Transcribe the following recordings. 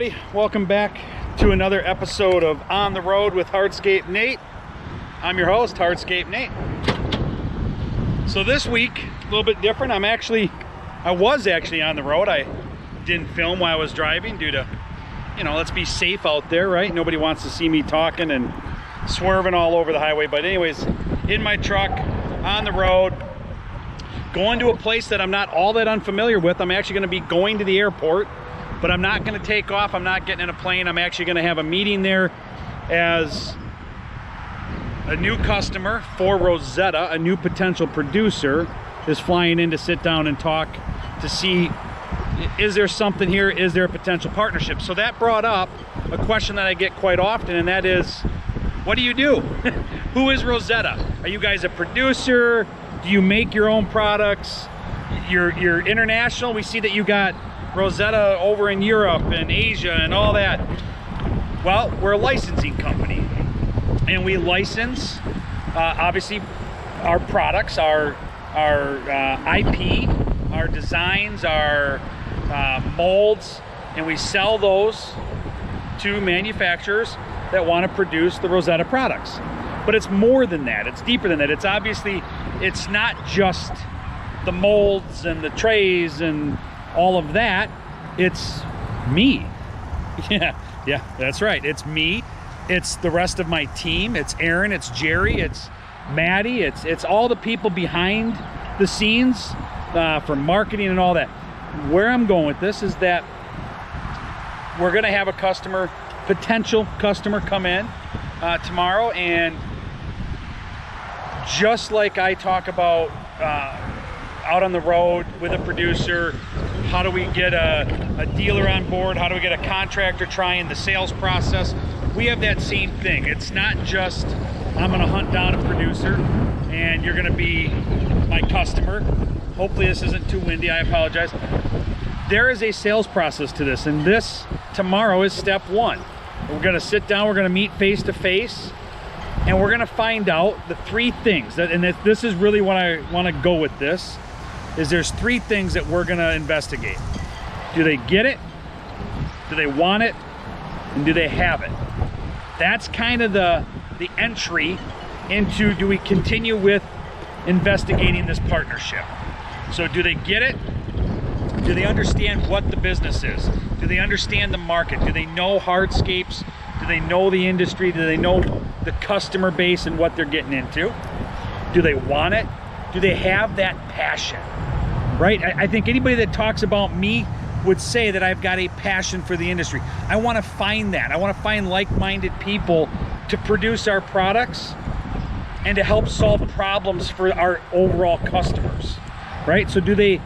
everybody, welcome back to another episode of On the Road with Hardscape Nate. I'm your host, Hardscape Nate. So this week, a little bit different. I was actually on the road. I didn't film while I was driving due to, let's be safe out there, right? Nobody wants to see me talking and swerving all over the highway. But anyways, in my truck, on the road, going to a place that I'm not all that unfamiliar with. I'm actually going to be going to the airport, but I'm not going to take off. I'm not getting in a plane. I'm actually going to have a meeting there as a new customer for Rosetta, a new potential producer, is flying in to sit down and talk to see, is there something here? Is there a potential partnership? So that brought up a question that I get quite often, and that is, what do you do? Who is Rosetta? Are you guys a producer? Do you make your own products? You're international. We see that you got Rosetta over in Europe and Asia and all that. Well, we're a licensing company, and we license obviously our products, our IP, our designs, our molds, and we sell those to manufacturers that want to produce the Rosetta products. But it's more than that. It's deeper than that. It's not just the molds and the trays and all of that. It's me. Yeah, that's right. It's me. It's the rest of my team. It's Aaron, it's Jerry, it's Maddie, it's all the people behind the scenes for marketing and all that. Where I'm going with this is that we're going to have a potential customer come in tomorrow, and just like I talk about out on the road with a producer, how do we get a dealer on board? How do we get a contractor trying the sales process? We have that same thing. It's not just, I'm gonna hunt down a producer and you're gonna be my customer. Hopefully this isn't too windy, I apologize. There is a sales process to this, and this tomorrow is step one. We're gonna sit down, we're gonna meet face to face, and we're gonna find out the three things, this is really what I wanna go with this, is there's three things that we're gonna investigate. Do they get it? Do they want it? And do they have it? That's kind of the entry into, do we continue with investigating this partnership? So do they get it? Do they understand what the business is? Do they understand the market? Do they know hardscapes? Do they know the industry? Do they know the customer base and what they're getting into? Do they want it? Do they have that passion? Right? I think anybody that talks about me would say that I've got a passion for the industry. I want to find that. I want to find like-minded people to produce our products and to help solve problems for our overall customers. Right? So do they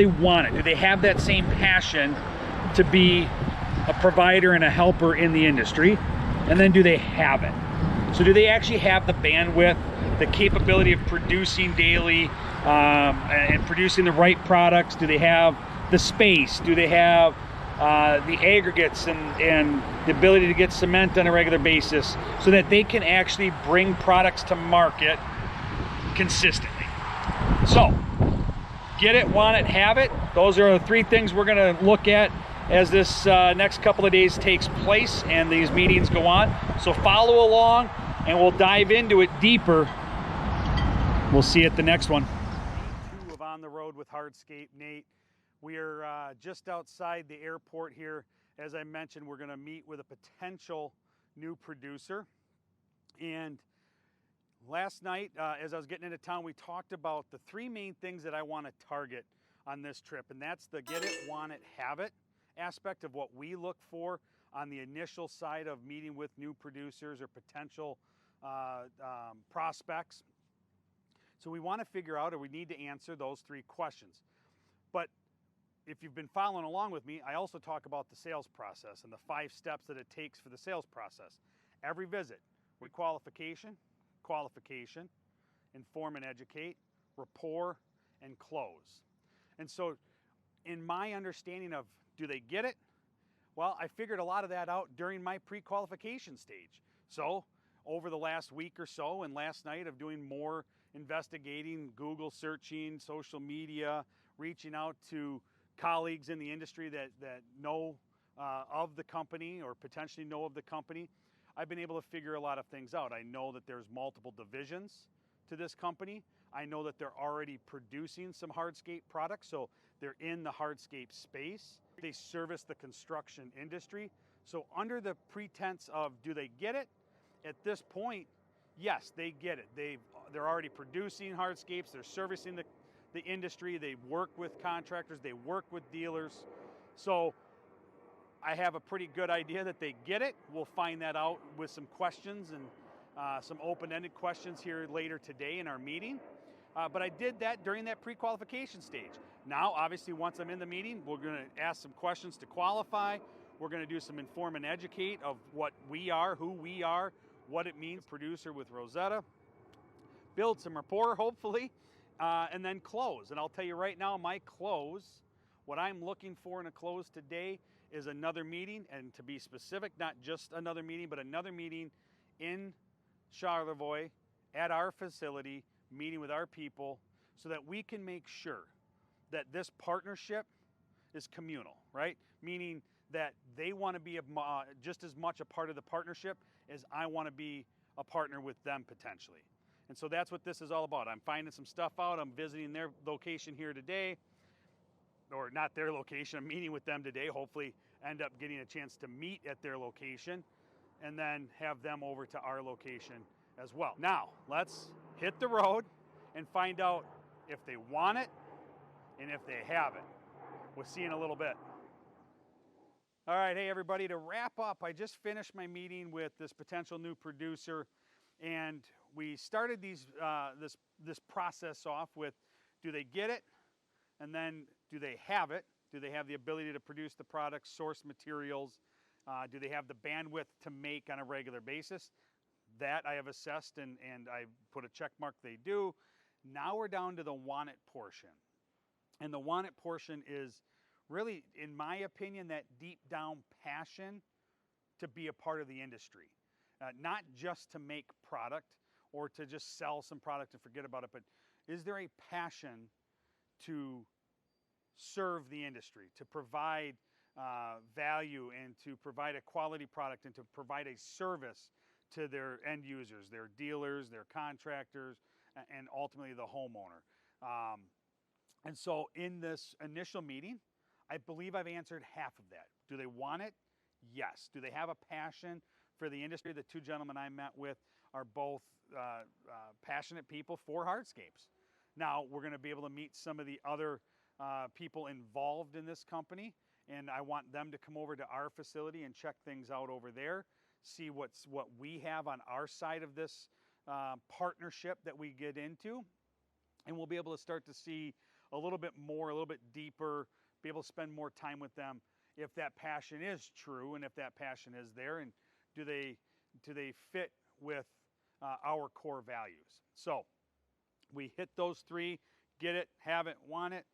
want it? Do they have that same passion to be a provider and a helper in the industry? And then do they have it? So do they actually have the bandwidth, the capability of producing daily and producing the right products? Do they have the space? Do they have the aggregates and the ability to get cement on a regular basis so that they can actually bring products to market consistently? So, get it, want it, have it. Those are the three things we're going to look at as this next couple of days takes place and these meetings go on. So follow along and we'll dive into it deeper. We'll see you at the next one. Day 2 of On the Road with Hardscape Nate. We are just outside the airport here. As I mentioned, we're going to meet with a potential new producer. And last night, as I was getting into town, we talked about the three main things that I want to target on this trip. And that's the get it, want it, have it aspect of what we look for on the initial side of meeting with new producers or potential prospects. So we want to figure out, or we need to answer those three questions. But if you've been following along with me, I also talk about the sales process and the 5 steps that it takes for the sales process. Every visit, qualification, inform and educate, rapport, and close. And so in my understanding of, do they get it? Well, I figured a lot of that out during my pre-qualification stage. So over the last week or so and last night of doing more investigating, Google searching, social media, reaching out to colleagues in the industry that know of the company or potentially know of the company, I've been able to figure a lot of things out. I know that there's multiple divisions to this company. I know that they're already producing some hardscape products, so they're in the hardscape space. They service the construction industry. So under the pretense of do they get it? At this point, yes, they get it. They're already producing hardscapes, they're servicing the industry, they work with contractors, they work with dealers. So I have a pretty good idea that they get it. We'll find that out with some questions and some open-ended questions here later today in our meeting. But I did that during that pre-qualification stage. Now, obviously, once I'm in the meeting, we're going to ask some questions to qualify. We're going to do some inform and educate of what we are, who we are, what it means to producer with Rosetta, build some rapport, hopefully, and then close. And I'll tell you right now, my close, what I'm looking for in a close today is another meeting, and to be specific, not just another meeting, but another meeting in Charlevoix at our facility, meeting with our people, so that we can make sure that this partnership is communal, right? Meaning that they want to be just as much a part of the partnership as I want to be a partner with them potentially. And so that's what this is all about. I'm finding some stuff out. I'm visiting their location here today, or not their location. I'm meeting with them today. Hopefully end up getting a chance to meet at their location and then have them over to our location as well. Now, let's hit the road and find out if they want it and if they have it. We'll see in a little bit. All right, hey everybody, to wrap up, I just finished my meeting with this potential new producer, and we started this process off with, do they get it? And then, do they have it? Do they have the ability to produce the products, source materials? Do they have the bandwidth to make on a regular basis? That I have assessed, and I put a check mark, they do. Now we're down to the want it portion. And the want it portion is really, in my opinion, that deep down passion to be a part of the industry. Not just to make product or to just sell some product and forget about it, but is there a passion to serve the industry, to provide value and to provide a quality product and to provide a service to their end users, their dealers, their contractors, and ultimately the homeowner. And so in this initial meeting, I believe I've answered half of that. Do they want it? Yes. Do they have a passion for the industry? The two gentlemen I met with are both passionate people for hardscapes. Now, we're going to be able to meet some of the other people involved in this company, and I want them to come over to our facility and check things out over there, see what we have on our side of this partnership that we get into, and we'll be able to start to see a little bit more, a little bit deeper, be able to spend more time with them if that passion is true and if that passion is there, and do they fit with our core values. So we hit those three: get it, have it, want it.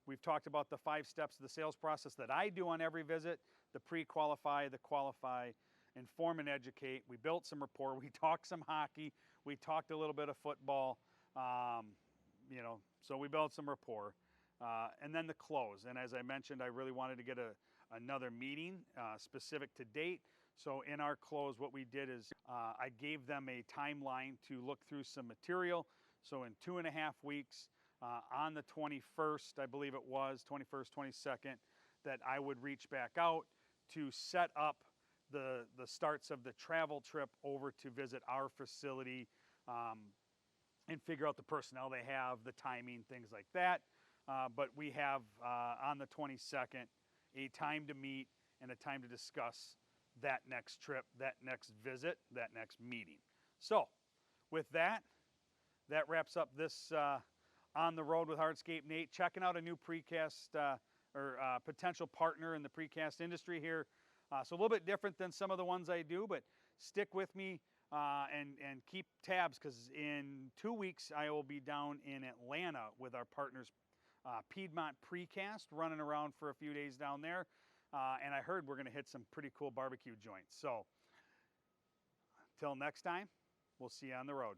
We've talked about the 5 steps of the sales process that I do on every visit: the pre-qualify, the qualify, inform and educate. We built some rapport. We talked some hockey. We talked a little bit of football. So we built some rapport. And then the close. And as I mentioned, I really wanted to get another meeting specific to date. So in our close, what we did is I gave them a timeline to look through some material. So in 2.5 weeks, on the 21st, I believe it was, 21st, 22nd, that I would reach back out to set up the starts of the travel trip over to visit our facility and figure out the personnel they have, the timing, things like that. But we have on the 22nd a time to meet and a time to discuss that next trip, that next visit, that next meeting. So with that wraps up this On the Road with Hardscape Nate, checking out a new precast or potential partner in the precast industry here. So a little bit different than some of the ones I do, but stick with me and keep tabs, because in 2 weeks I will be down in Atlanta with our partners, Piedmont Precast, running around for a few days down there. And I heard we're going to hit some pretty cool barbecue joints. So until next time, we'll see you on the road.